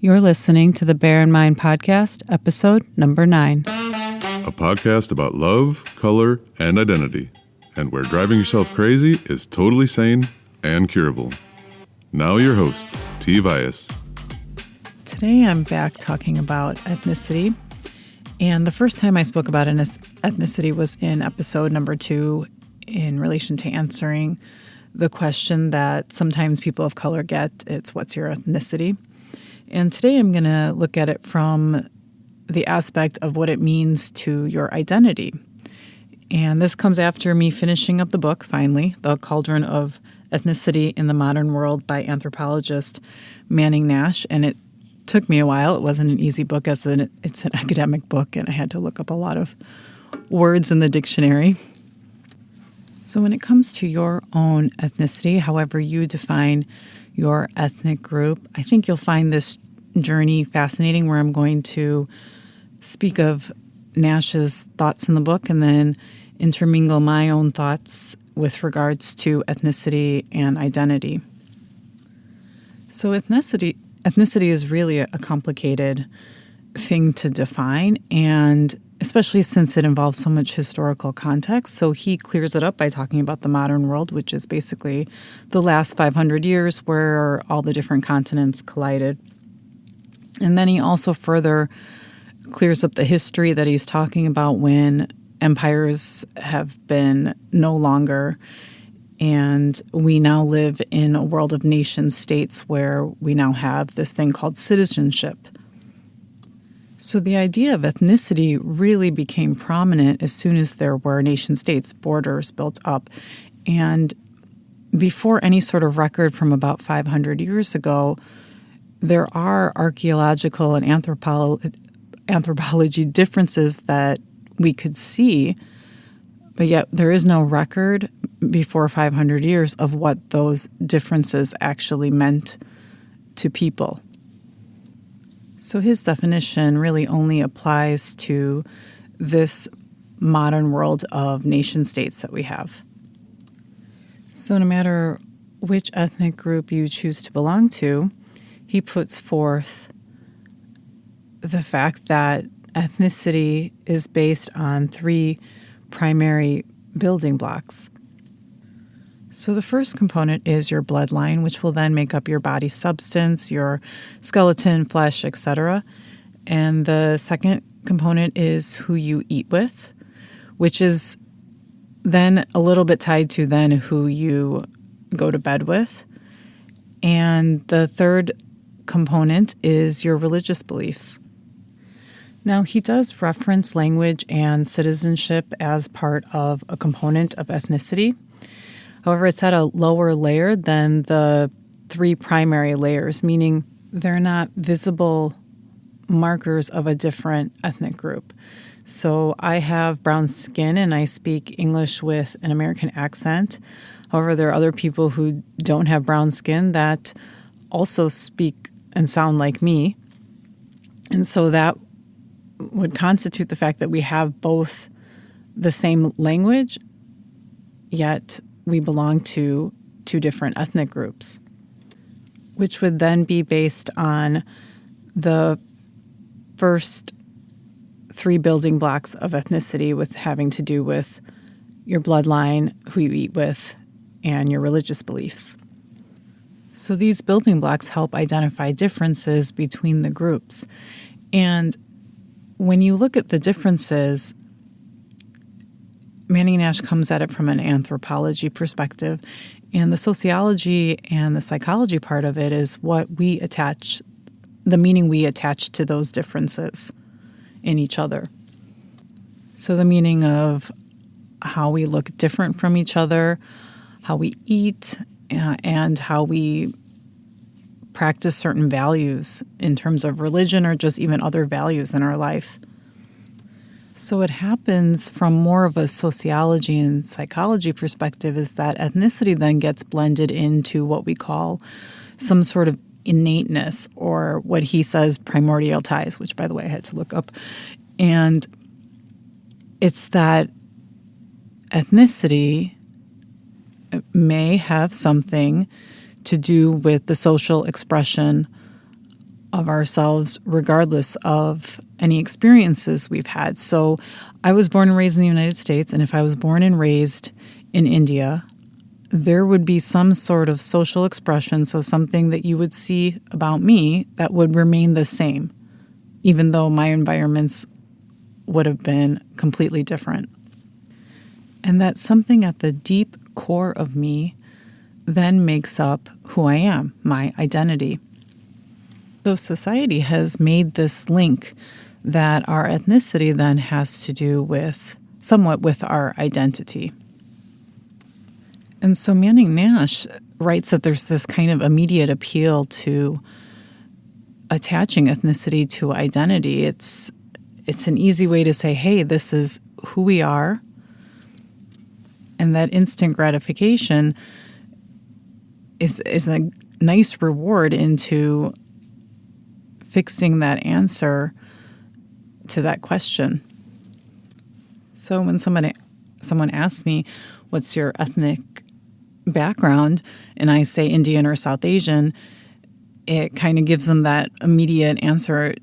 You're listening to the Bear in Mind podcast, episode number 9. A podcast about love, color, and identity, and where driving yourself crazy is totally sane and curable. Now your host, T. Vias. Today I'm back talking about ethnicity. And the first time I spoke about ethnicity was in episode number 2 in relation to answering the question that sometimes people of color get. It's, what's your ethnicity? And today I'm going to look at it from the aspect of what it means to your identity. And this comes after me finishing up the book, finally, The Cauldron of Ethnicity in the Modern World by anthropologist Manning Nash. And it took me a while. It wasn't an easy book as it's an academic book, and I had to look up a lot of words in the dictionary. So when it comes to your own ethnicity, however you define your ethnic group, I think you'll find this journey fascinating, where I'm going to speak of Nash's thoughts in the book and then intermingle my own thoughts with regards to ethnicity and identity. So ethnicity is really a complicated thing to define, and especially since it involves so much historical context. So he clears it up by talking about the modern world, which is basically the last 500 years where all the different continents collided. And then he also further clears up the history that he's talking about when empires have been no longer, and we now live in a world of nation states where we now have this thing called citizenship. So the idea of ethnicity really became prominent as soon as there were nation states, borders built up. And before any sort of record from about 500 years ago, there are archaeological and anthropology differences that we could see, but yet there is no record before 500 years of what those differences actually meant to people. So his definition really only applies to this modern world of nation states that we have. So no matter which ethnic group you choose to belong to, he puts forth the fact that ethnicity is based on 3 primary building blocks. So the first component is your bloodline, which will then make up your body substance, your skeleton, flesh, etc. And the second component is who you eat with, which is then a little bit tied to then who you go to bed with. And the third component is your religious beliefs. Now, he does reference language and citizenship as part of a component of ethnicity. However, it's at a lower layer than the 3 primary layers, meaning they're not visible markers of a different ethnic group. So I have brown skin and I speak English with an American accent. However, there are other people who don't have brown skin that also speak and sound like me. And so that would constitute the fact that we have both the same language, yet we belong to 2 different ethnic groups, which would then be based on the first 3 building blocks of ethnicity, with having to do with your bloodline, who you eat with, and your religious beliefs. So these building blocks help identify differences between the groups. And when you look at the differences, Manning Nash comes at it from an anthropology perspective, and the sociology and the psychology part of it is the meaning we attach to those differences in each other. So the meaning of how we look different from each other, how we eat, and how we practice certain values in terms of religion or just even other values in our life. So it happens from more of a sociology and psychology perspective, is that ethnicity then gets blended into what we call some sort of innateness, or what he says primordial ties, which, by the way, I had to look up. And it's that ethnicity may have something to do with the social expression of ourselves regardless of any experiences we've had. So I was born and raised in the United States, and if I was born and raised in India, there would be some sort of social expression, so something that you would see about me that would remain the same, even though my environments would have been completely different. And that something at the deep core of me then makes up who I am, my identity. So society has made this link that our ethnicity then has to do with somewhat with our identity. And so Manning Nash writes that there's this kind of immediate appeal to attaching ethnicity to identity. It's an easy way to say, hey, this is who we are. And that instant gratification is a nice reward into fixing that answer to that question. So when someone asks me, what's your ethnic background, and I say Indian or South Asian, it kind of gives them that immediate answer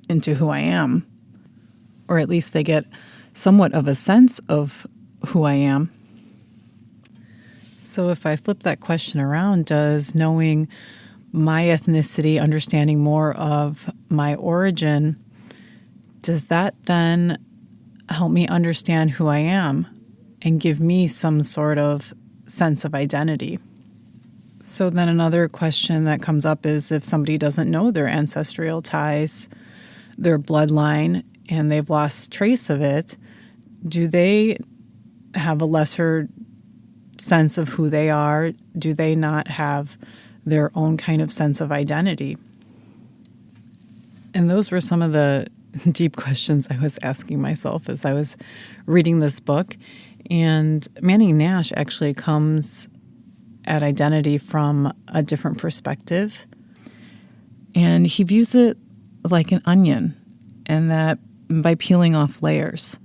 into who I am, or at least they get somewhat of a sense of who I am. So if I flip that question around, does knowing my ethnicity, understanding more of my origin, does that then help me understand who I am and give me some sort of sense of identity? So then another question that comes up is if somebody doesn't know their ancestral ties, their bloodline, and they've lost trace of it, do they have a lesser sense of who they are? Do they not have their own kind of sense of identity? And those were some of the deep questions I was asking myself as I was reading this book. And Manning Nash actually comes at identity from a different perspective. And he views it like an onion, and that by peeling off layers.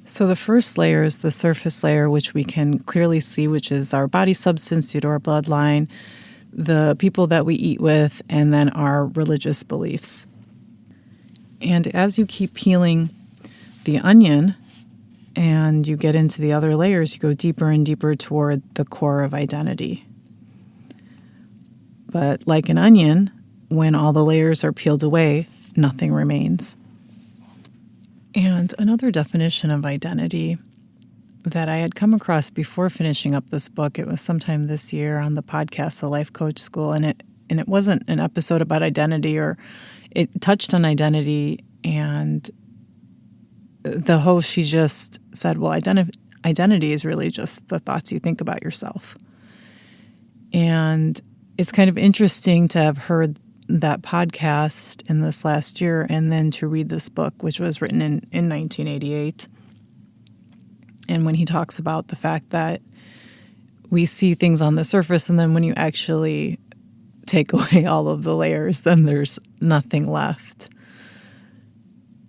So the first layer is the surface layer, which we can clearly see, which is our body substance due to our bloodline, the people that we eat with, and then our religious beliefs. And as you keep peeling the onion and you get into the other layers, you go deeper and deeper toward the core of identity. But like an onion, when all the layers are peeled away, nothing remains. And another definition of identity that I had come across before finishing up this book, it was sometime this year on the podcast, The Life Coach School, and it wasn't an episode about identity, or it touched on identity, and the host, she just said, well, identity is really just the thoughts you think about yourself. And it's kind of interesting to have heard that podcast in this last year and then to read this book, which was written in 1988. And when he talks about the fact that we see things on the surface, and then when you actually take away all of the layers, then there's nothing left.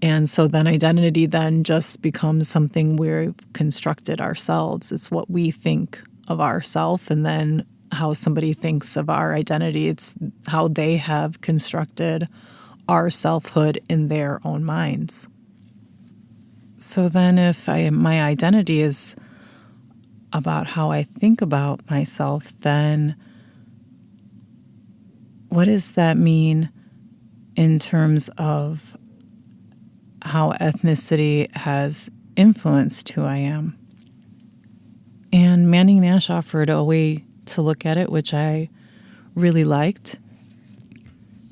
And so then identity then just becomes something we've constructed ourselves. It's what we think of ourselves, and then how somebody thinks of our identity. It's how they have constructed our selfhood in their own minds. So then if my identity is about how I think about myself, then what does that mean in terms of how ethnicity has influenced who I am? And Manning Nash offered a way to look at it, which I really liked.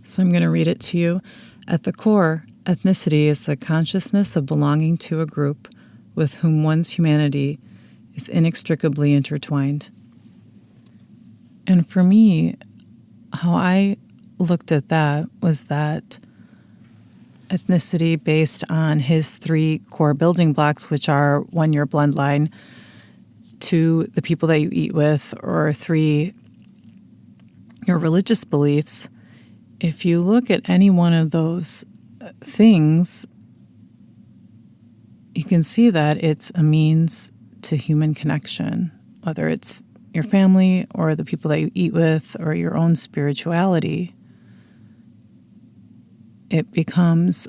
So I'm going to read it to you. At the core, ethnicity is the consciousness of belonging to a group with whom one's humanity is inextricably intertwined. And for me, how I looked at that was that ethnicity based on his 3 core building blocks, which are 1, your bloodline, 2, the people that you eat with, or 3, your religious beliefs. If you look at any one of those things, you can see that it's a means to human connection, whether it's your family or the people that you eat with or your own spirituality. it becomes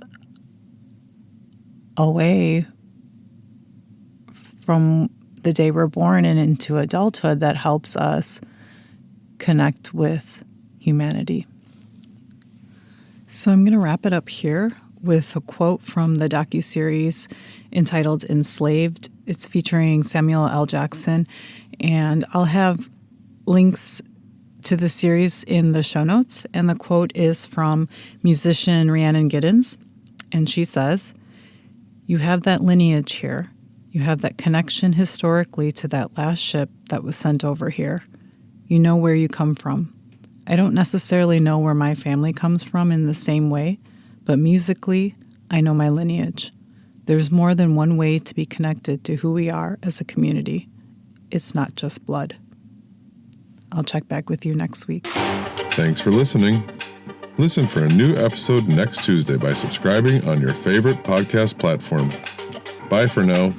a way from the day we're born and into adulthood that helps us connect with humanity. So I'm going to wrap it up here with a quote from the docuseries entitled Enslaved. It's featuring Samuel L. Jackson, and I'll have links to the series in the show notes. And the quote is from musician Rhiannon Giddens, and she says, "You have that lineage here. You have that connection historically to that last ship that was sent over here. You know where you come from. I don't necessarily know where my family comes from in the same way, but musically, I know my lineage. There's more than one way to be connected to who we are as a community. It's not just blood." I'll check back with you next week. Thanks for listening. Listen for a new episode next Tuesday by subscribing on your favorite podcast platform. Bye for now.